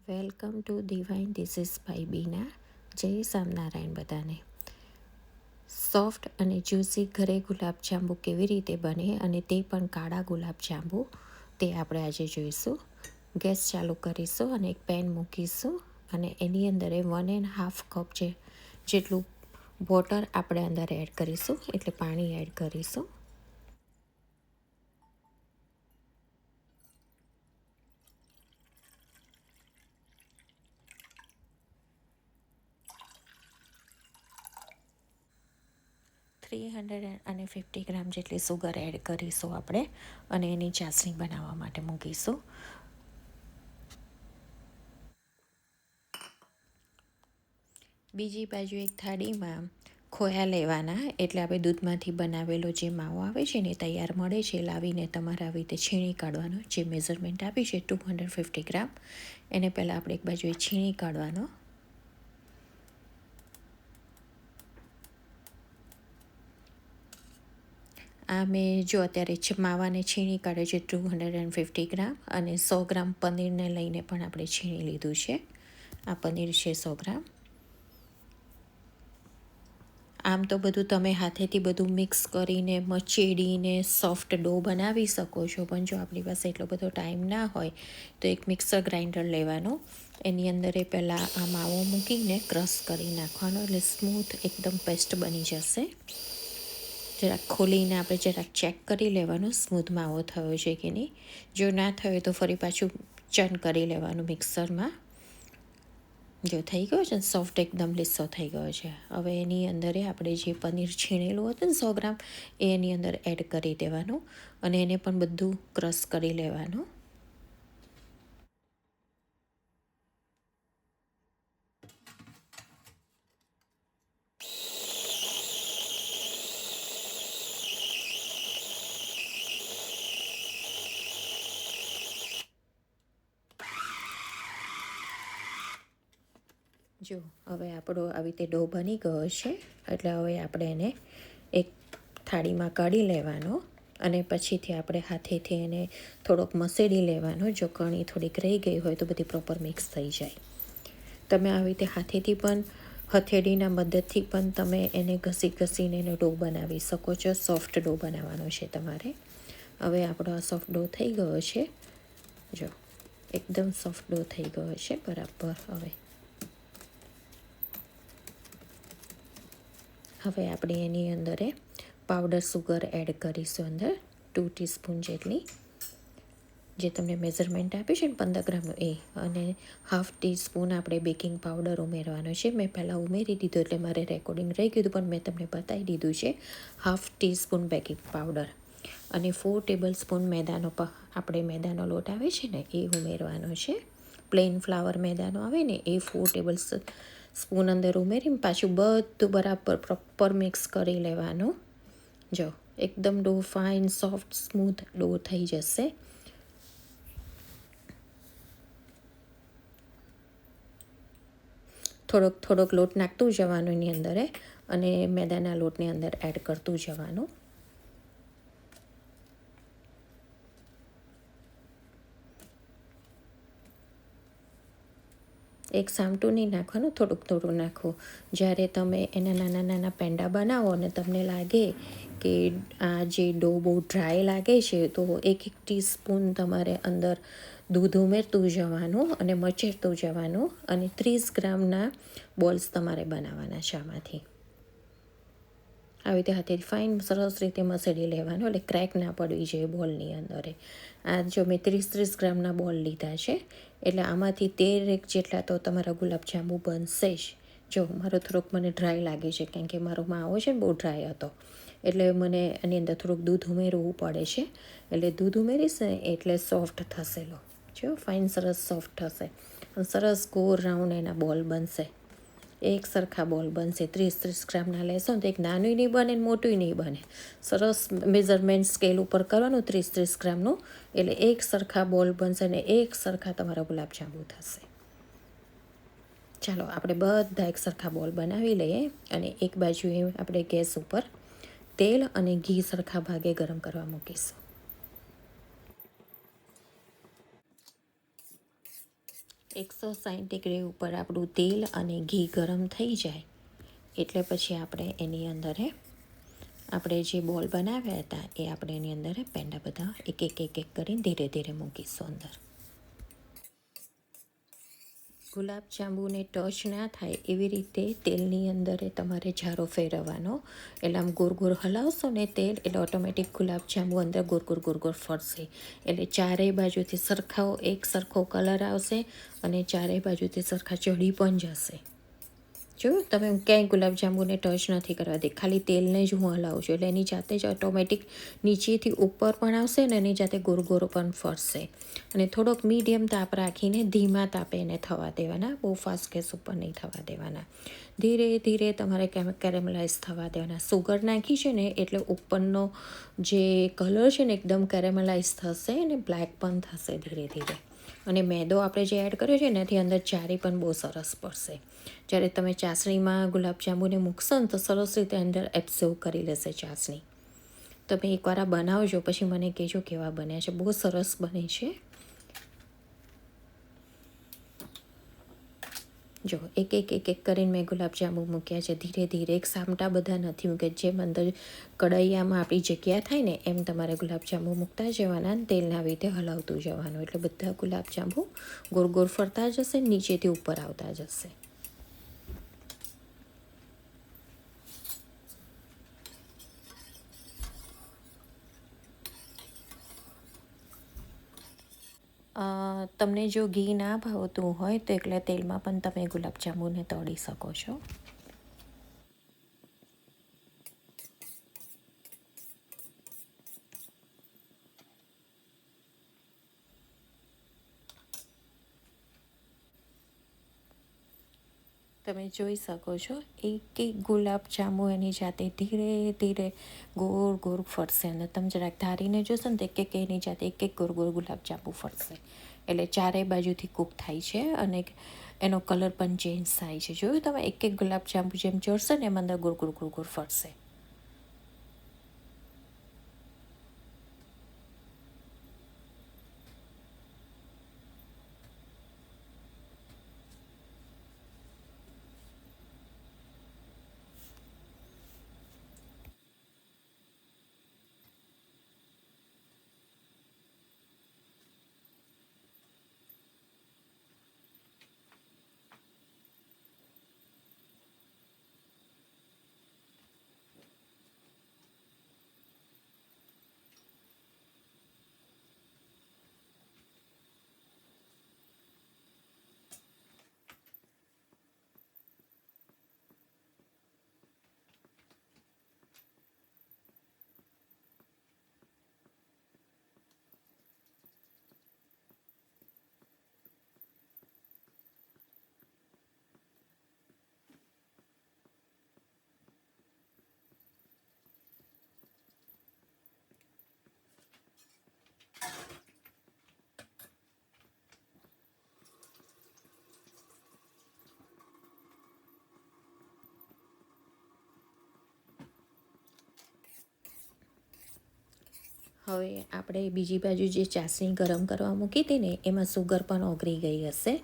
Welcome to divine dishes by Bina. જય સ્વામિનારાયણ બધાને. Soft અને જ્યુસી ઘરે ગુલાબજાંબુ કેવી રીતે બને અને તે પણ કાળા ગુલાબજાંબુ, તે આપણે આજે જોઈશું. ગેસ ચાલુ કરીશું અને એક પેન મૂકીશું અને એની અંદર 1.5 કપ જેટલું વોટર આપણે અંદર એડ કરીશું, એટલે પાણી એડ કરીશું. 350 ગ્રામ જેટલી સુગર એડ કરીશું આપણે અને એની ચાસણી બનાવવા માટે મૂકીશું. બીજી બાજુ એક થાળીમાં ખોયા લેવાના, એટલે આપણે દૂધમાંથી બનાવેલો જે માવો આવે છે ને તૈયાર મળે છે, લાવીને તમારે આવી રીતે છીણી કાઢવાનો. જે મેઝરમેન્ટ આપી છે 250 ગ્રામ, એને પહેલાં આપણે એક બાજુએ છીણી કાઢવાનો. આ મેં જો અત્યારે માવાને છીણી કાઢે છે 250 ગ્રામ, અને 100 ગ્રામ પનીરને લઈને પણ આપણે છીણી લીધું છે. આ પનીર છે 100 ગ્રામ. આમ તો બધું તમે હાથેથી બધું મિક્સ કરીને મચેડીને સોફ્ટ ડો બનાવી શકો છો, પણ જો આપણી પાસે એટલો બધો ટાઈમ ના હોય તો એક મિક્સર ગ્રાઇન્ડર લેવાનું. એની અંદર પહેલાં આ માવો મૂકીને ક્રશ કરી નાખવાનો, એટલે સ્મૂથ એકદમ પેસ્ટ બની જશે. જરાક ખોલીને આપણે જરાક ચેક કરી લેવાનું સ્મૂથ માવો થયો છે કે નહીં. જો ના થયો તો ફરી પાછું ચર્ન કરી લેવાનું મિક્સરમાં. જો થઈ ગયો છે ને, સોફ્ટ એકદમ લીસો થઈ ગયો છે. હવે એની અંદર આપણે જે પનીર છીણેલું હતું ને 100 ગ્રામ, એ એની અંદર એડ કરી દેવાનું અને એને પણ બધું ક્રશ કરી લેવાનું. જો હવે આપણો આવી રીતે ડો બની ગયો છે, એટલે હવે આપણે એને એક થાળીમાં કાઢી લેવાનો અને પછીથી આપણે હાથેથી એને થોડોક મસેડી લેવાનો. જો કણી થોડીક રહી ગઈ હોય તો બધી પ્રોપર મિક્સ થઈ જાય. તમે આવી રીતે હાથેથી પણ હથેળીના મદદથી પણ તમે એને ઘસીને એનો ડો બનાવી શકો છો. સોફ્ટ ડો બનાવવાનો છે તમારે. હવે આપણો આ સોફ્ટ ડો થઈ ગયો છે. જો એકદમ સોફ્ટ ડો થઈ ગયો છે બરાબર. હવે આપણે એની અંદર પાવડર સુગર એડ કરીશું, અંદર 2 ટીસ્પૂન જેટલી. જે તમને મેઝરમેન્ટ આપ્યું છે ને 15 ગ્રામનું, એ. અને 1/2 ટીસ્પૂન આપણે બેકિંગ પાવડર ઉમેરવાનો છે. મેં પહેલાં ઉમેરી દીધું એટલે મારે રેકોર્ડિંગ રહી ગયું, પણ મેં તમને બતાવી દીધું છે. 1/2 ટીસ્પૂન બેકિંગ પાવડર અને 4 ટેબલ સ્પૂન આપણે મેદાનો લોટ આવે છે ને, એ ઉમેરવાનો છે. પ્લેન ફ્લાવર મેદાનો આવે ને, એ 4 ટેબલ સ્પૂન અંદર ઉમેરીને પાછું બધું બરાબર પ્રોપર મિક્સ કરી લેવાનું. જો એકદમ ડો ફાઇન સોફ્ટ સ્મૂથ ડો થઈ જશે. થોડોક લોટ નાખતું જવાનું એની અંદર અને મેદાના લોટની અંદર એડ કરતું જવાનું. એક સામટું નહીં નાખવાનું, થોડું નાખો. જ્યારે તમે એના નાના પેંડા બનાવો અને તમને લાગે કે આ જે ડો બહુ ડ્રાય લાગે છે, તો 1 ટીસ્પૂન તમારે અંદર દૂધ ઉમેરતું જવાનું અને મચેરતું જવાનું, અને 30 ગ્રામના બોલ્સ તમારે બનાવવાના છે આમાંથી. આવી રીતે હાથેથી ફાઇન સરસ રીતે મસળી લેવાનું, એટલે ક્રેક ના પડવી જોઈએ બોલની અંદર. આ જો મેં 30 ગ્રામના બોલ લીધા છે, એટલે આમાંથી 13 જેટલા તો તમારા ગુલાબજાંબુ બનશે જ. જો મને ડ્રાય લાગે છે, કારણ કે મારો માવો છે ને બહુ ડ્રાય હતો, એટલે મને એની અંદર થોડુંક દૂધ ઉમેરવું પડે છે. એટલે દૂધ ઉમેરીશ ને એટલે સોફ્ટ થશે. જો ફાઇન સરસ સોફ્ટ થશે, સરસ ગોળ રાઉન્ડ એના બોલ બનશે. એક સરખા બોલ બનશે. 30 ગ્રામના લેશો ને તો એક નાનું નહીં બને ને મોટું નહીં બને. સરસ મેઝરમેન્ટ સ્કેલ ઉપર કરવાનું 30 ગ્રામનું, એટલે એક સરખા બોલ બનશે ને એક સરખા તમારા ગુલાબજાંબુ થશે. ચાલો આપણે બધા એક સરખા બોલ બનાવી લઈએ અને એક બાજુએ આપણે ગેસ ઉપર તેલ અને ઘી સરખા ભાગે ગરમ કરવા મૂકીશું. 160 ડિગ્રી ઉપર આપણું તેલ અને ઘી ગરમ થઈ જાય એટલે પછી આપણે એની અંદર આપણે જે બોલ બનાવ્યા હતા એ આપણે એની અંદર પેંડા બધા એક એક કરીને ધીરે ધીરે મૂકીશું અંદર. ગુલાબ જાંબુને ટચ ના થાય એવી રીતે તેલની અંદર તમારે જારો ફેરવવાનો. એટલે આમ ગોળ ગોળ હલાવશો ને તેલ એટલે ઓટોમેટિક ગુલાબ જાંબુ અંદર ગોળ ફરશે. એટલે ચારેય બાજુથી એક સરખો કલર આવશે અને ચારેય બાજુથી સરખા ચડી પણ જશે. જો તમે ક્યાંય ગુલાબજાંબુને ટચ નથી કરવા દે, ખાલી તેલને જ હું હલાવું છું એટલે એની જાતે જ ઓટોમેટિક નીચેથી ઉપર પણ આવશે ને એની જાતે ગોળ પણ ફરશે. અને થોડોક મીડિયમ તાપ રાખીને ધીમા તાપે એને થવા દેવાના, બહુ ફાસ્ટ ગેસ ઉપર નહીં થવા દેવાના. ધીરે ધીરે તમારે કેરેમલાઇઝ થવા દેવાના. સુગર નાખી છે ને એટલે ઉપરનો જે કલર છે ને એકદમ કેરેમલાઇઝ થશે અને બ્લેક પણ થશે ધીરે ધીરે. અને મેદો આપણે જે એડ કર્યો છે એનાથી અંદર ચારી પણ બહુ સરસ પડશે. જ્યારે તમે ચાસણીમાં ગુલાબજાંબુને મૂકશો ને તો સરસ રીતે અંદર એબ્ઝોર્વ કરી લેશે ચાસણી. તમે એકવાર આ બનાવજો પછી મને કહેજો કેવા બન્યા છે. બહુ સરસ બને છે. જો એક કરીને મેં ગુલાબજાંબુ મૂક્યા છે ધીરે ધીરે. એક સામટા બધા નથી મૂક્યા. જેમ અંદર કઢાઈયામાં આપણી જગ્યા થાય ને એમ તમારે ગુલાબજાંબુ મૂકતા જવાના અને તેલને આવી રીતે હલાવતું જવાનું. એટલે બધા ગુલાબજાંબુ ગોળ ફરતા જશે, નીચેથી ઉપર આવતા જશે. તમને જો ઘી ના ભાવતું હોય તો એટલે તેલમાં પણ તમે ગુલાબજાંબુને તળી શકો છો. તમે જોઈ શકો છો એક ગુલાબજાંબુ એની જાતે ધીરે ધીરે ગોળ ફરશે અને તમે જરાક ધારીને જોશો ને તો એની જાતે એક ગોળ ગુલાબજાંબુ ફરશે. એટલે ચારેય બાજુથી કૂક થાય છે અને એનો કલર પણ ચેન્જ થાય છે. જોયું તમે એક ગુલાબજાંબુ જેમ ચોરશે ને એમ અંદર ગોળ ફરશે. હવે આપણે બીજી બાજુ જે ચાસણી ગરમ કરવા મૂકી હતી ને એમાં સુગર પણ ઓગળી ગઈ હશે.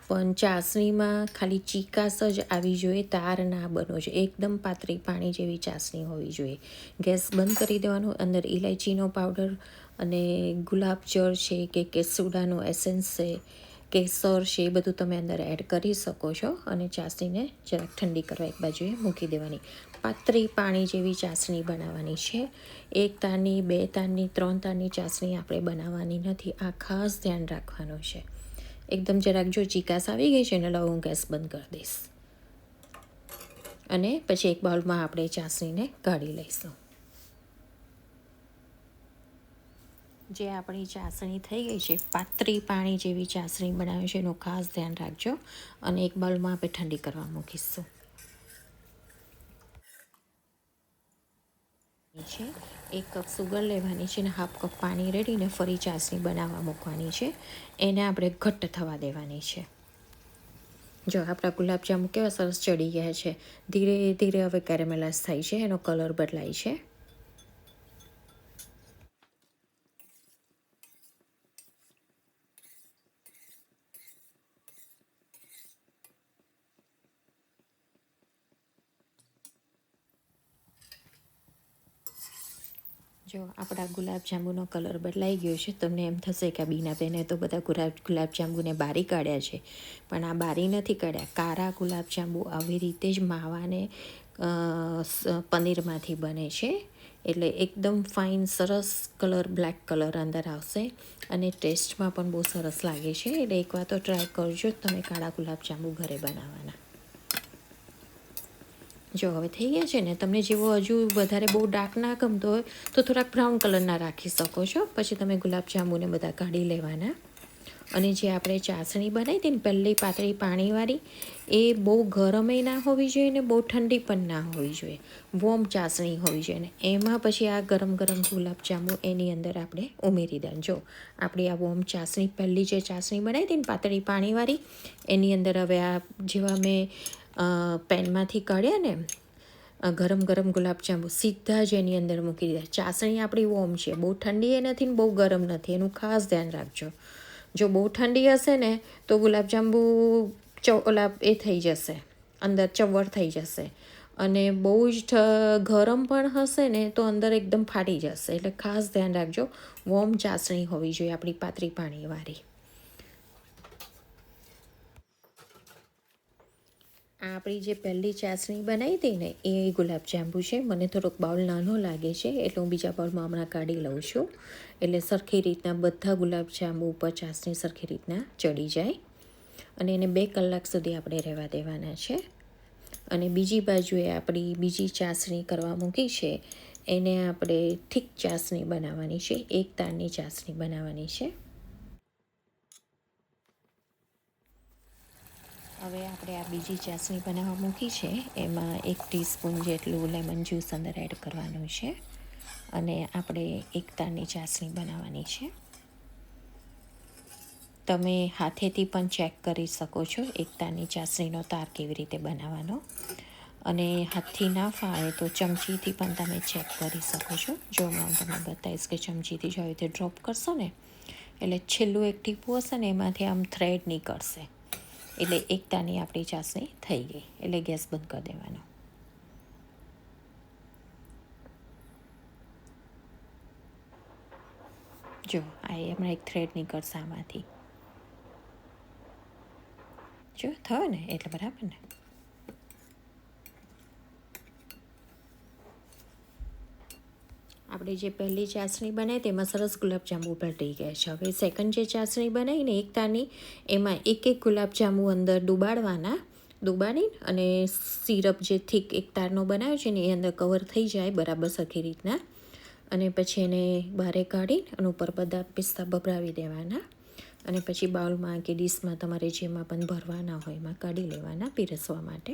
પણ ચાસણીમાં ખાલી ચીકાશ જ આવી જોઈએ, તાર ના બનવો જોઈએ. એકદમ પાતળી પાણી જેવી ચાસણી હોવી જોઈએ. ગેસ બંધ કરી દેવાનો. અંદર ઇલાયચીનો પાવડર અને ગુલાબજળ છે કે સોડાનો એસેન્સ છે, કેસર છે, એ બધું તમે અંદર એડ કરી શકો છો. અને ચાસણીને જરાક ઠંડી કરવા એક બાજુએ મૂકી દેવાની. પાતળી પાણી જેવી ચાસણી બનાવવાની છે. 1 તારની, 2 તારની, 3 તારની ચાસણી આપણે બનાવવાની નથી. આ ખાસ ધ્યાન રાખવાનું છે. એકદમ જરાક જો ચીકાશ આવી ગઈ છે ને એટલે હું ગેસ બંધ કરી દઈશ. અને પછી એક બાઉલમાં આપણે ચાસણીને કાઢી લઈશું. જે આપણી ચાસણી થઈ ગઈ છે, પાતળી પાણી જેવી ચાસણી બનાવી છે એનું ખાસ ધ્યાન રાખજો. અને એક બાઉલમાં આપણે ઠંડી કરવા મૂકીશું. છે 1 કપ સુગર લેવાની છે અને 1/2 કપ પાણી રેડીને ફરી ચાસણી બનાવવા મૂકવાની છે. એને આપણે ઘટ્ટ થવા દેવાની છે. જો આપણા ગુલાબજાંબુ કેવા સરસ ચડી ગયા છે. ધીરે ધીરે હવે કેરેમલાઇઝ થાય છે, એનો કલર બદલાય છે. જો આપણા ગુલાબજાંબુનો કલર બદલાઈ ગયો છે. તમને એમ થશે કે બીનાબેને તો બધા ગુલાબજાંબુને બારી કાઢ્યા છે, પણ આ બારી નથી કાઢ્યા. કારા ગુલાબજાંબુ આવી રીતે જ માવાને પનીરમાંથી બને છે. એટલે એકદમ ફાઇન સરસ કલર, બ્લેક કલર અંદર આવશે અને ટેસ્ટમાં પણ બહુ સરસ લાગે છે. એટલે એકવાર તો ટ્રાય કરજો તમે કાળા ગુલાબજાંબુ ઘરે બનાવવાના. જો હવે થઈ ગયા છે ને. તમને જેવો હજુ વધારે બહુ ડાર્ક ના ગમતો હોય તો થોડાક બ્રાઉન કલરના રાખી શકો છો. પછી તમે ગુલાબજાંબુને બધા કાઢી લેવાના. અને જે આપણે ચાસણી બનાવી હતી ને પહેલી પાતળી પાણીવાળી, એ બહુ ગરમે ના હોવી જોઈએ ને બહુ ઠંડી પણ ના હોવી જોઈએ. વોર્મ ચાસણી હોવી જોઈએ. ને એમાં પછી આ ગરમ ગરમ ગુલાબજાંબુ એની અંદર આપણે ઉમેરી દેવાનું. જો આપણી આ વોર્મ ચાસણી, પહેલી જે ચાસણી બનાવી હતી ને પાતળી પાણીવાળી, એની અંદર હવે આ જેવા મેં પેનમાંથી કાઢ્યા ને ગરમ ગરમ ગુલાબજાંબુ સીધા જ એની અંદર મૂકી દીધા. ચાસણી આપણી વોર્મ છે, બહુ ઠંડી એ નથી ને બહુ ગરમ નથી, એનું ખાસ ધ્યાન રાખજો. જો બહુ ઠંડી હશે ને તો ગુલાબજાંબુ એ થઈ જશે, અંદર ચવડ થઈ જશે. અને બહુ જ ગરમ પણ હશે ને તો અંદર એકદમ ફાટી જશે. એટલે ખાસ ધ્યાન રાખજો. વોર્મ ચાસણી હોવી જોઈએ આપણી પાતળી પાણીવાળી. આ આપણી જે પહેલી ચાસણી બનાવી હતી ને એ ગુલાબજાંબુ છે. મને થોડોક બાઉલ નાનો લાગે છે એટલે હું બીજા બાઉલમાં હમણાં કાઢી લઉં છું. એટલે સરખી રીતના બધા ગુલાબજાંબુ ઉપર ચાસણી સરખી રીતના ચડી જાય. અને એને 2 કલાક સુધી આપણે રહેવા દેવાના છે. અને બીજી બાજુએ આપણી બીજી ચાસણી કરવા મૂકી છે, એને આપણે થીક ચાસણી બનાવવાની છે. 1 તારની ચાસણી બનાવવાની છે. હવે આપણે આ બીજી ચાસણી બનાવવા મૂકી છે, એમાં 1 ટીસ્પૂન જેટલું લેમન જ્યુસ અંદર એડ કરવાનું છે. અને આપણે 1 તારની ચાસણી બનાવવાની છે. તમે હાથેથી પણ ચેક કરી શકો છો 1 તારની ચાસણીનો તાર કેવી રીતે બનાવવાનો. અને હાથથી ના ફાવે તો ચમચીથી પણ તમે ચેક કરી શકો છો. જો હું તમને બતાવીશ કે ચમચીથી જો આવી રીતે ડ્રોપ કરશો ને એટલે છેલ્લું એક ટીપું હશે ને એમાંથી આમ થ્રેડ નીકળશે. એટલે 1 તારની આપણી ચાસણી થઈ ગઈ. એટલે ગેસ બંધ કરી દેવાનો. જો આ હમણાં એક થ્રેડ નીકળશે આમાંથી. જો થયો ને એટલે બરાબર ને. આપણે જે પહેલી ચાસણી બનાવી તેમાં સરસ ગુલાબજાંબુ પલટી ગયા છે. હવે સેકન્ડ જે ચાસણી બનાવીને 1 તારની, એમાં એક ગુલાબજાંબુ અંદર ડુબાડી અને સિરપ જે થીક 1 તારનો બનાવ્યો છે ને એ અંદર કવર થઈ જાય બરાબર સરખી રીતના. અને પછી એને બહાર કાઢી અને ઉપર બધા પિસ્તા ભભરાવી દેવાના. અને પછી બાઉલમાં કે ડીશમાં તમારે જેમાં પણ ભરવાના હોય એમાં કાઢી લેવાના પીરસવા માટે.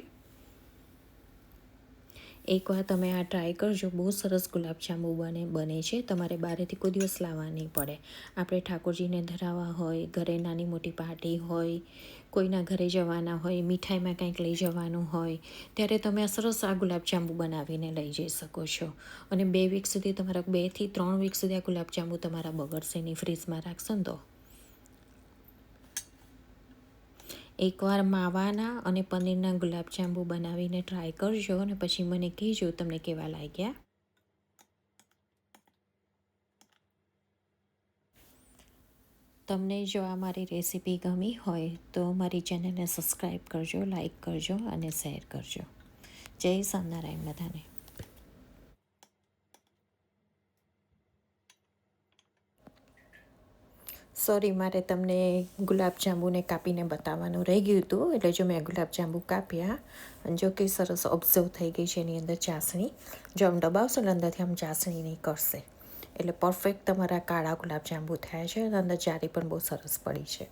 એકવાર તમે આ ટ્રાય કરજો. બહુ સરસ ગુલાબજાંબુ બને છે. તમારે બહારેથી કોઈ દિવસ લાવવા નહીં પડે. આપણે ઠાકોરજીને ધરાવવા હોય, ઘરે નાની મોટી પાર્ટી હોય, કોઈના ઘરે જવાના હોય, મીઠાઈમાં કંઈક લઈ જવાનું હોય, ત્યારે તમે આ સરસ આ ગુલાબજાંબુ બનાવીને લઈ જઈ શકો છો. અને 2 વીક સુધી તમારા 2 થી 3 વીક સુધી આ ગુલાબજાંબુ તમારા બગડશે નહીં. ફ્રીજમાં રાખશો ને તો. એકવાર માવાના અને પનીરના ગુલાબજાંબુ બનાવીને ટ્રાય કરજો અને પછી મને કહેજો તમને કેવા લાગ્યા. તમને જો આ મારી રેસીપી ગમી હોય તો મારી ચેનલને સબસ્ક્રાઈબ કરજો, લાઈક કરજો અને શેર કરજો. જય સ્વામિનારાયણ બધાને. સોરી, મારે તમને ગુલાબજાંબુને કાપીને બતાવવાનું રહી ગયું હતું. એટલે જો મેં ગુલાબજાંબુ કાપ્યા અને જો કે સરસ ઓબ્ઝર્વ થઈ ગઈ છે એની અંદર ચાસણી. જો આમ દબાવશો ને અંદરથી આમ ચાસણી નહીં કરશે. એટલે પરફેક્ટ તમારા કાળા ગુલાબજાંબુ થયા છે અને અંદર જારી પણ બહુ સરસ પડી છે.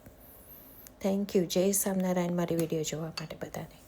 Thank you. જય સ્વામિનારાયણ મારી વિડીયો જોવા માટે બધાને.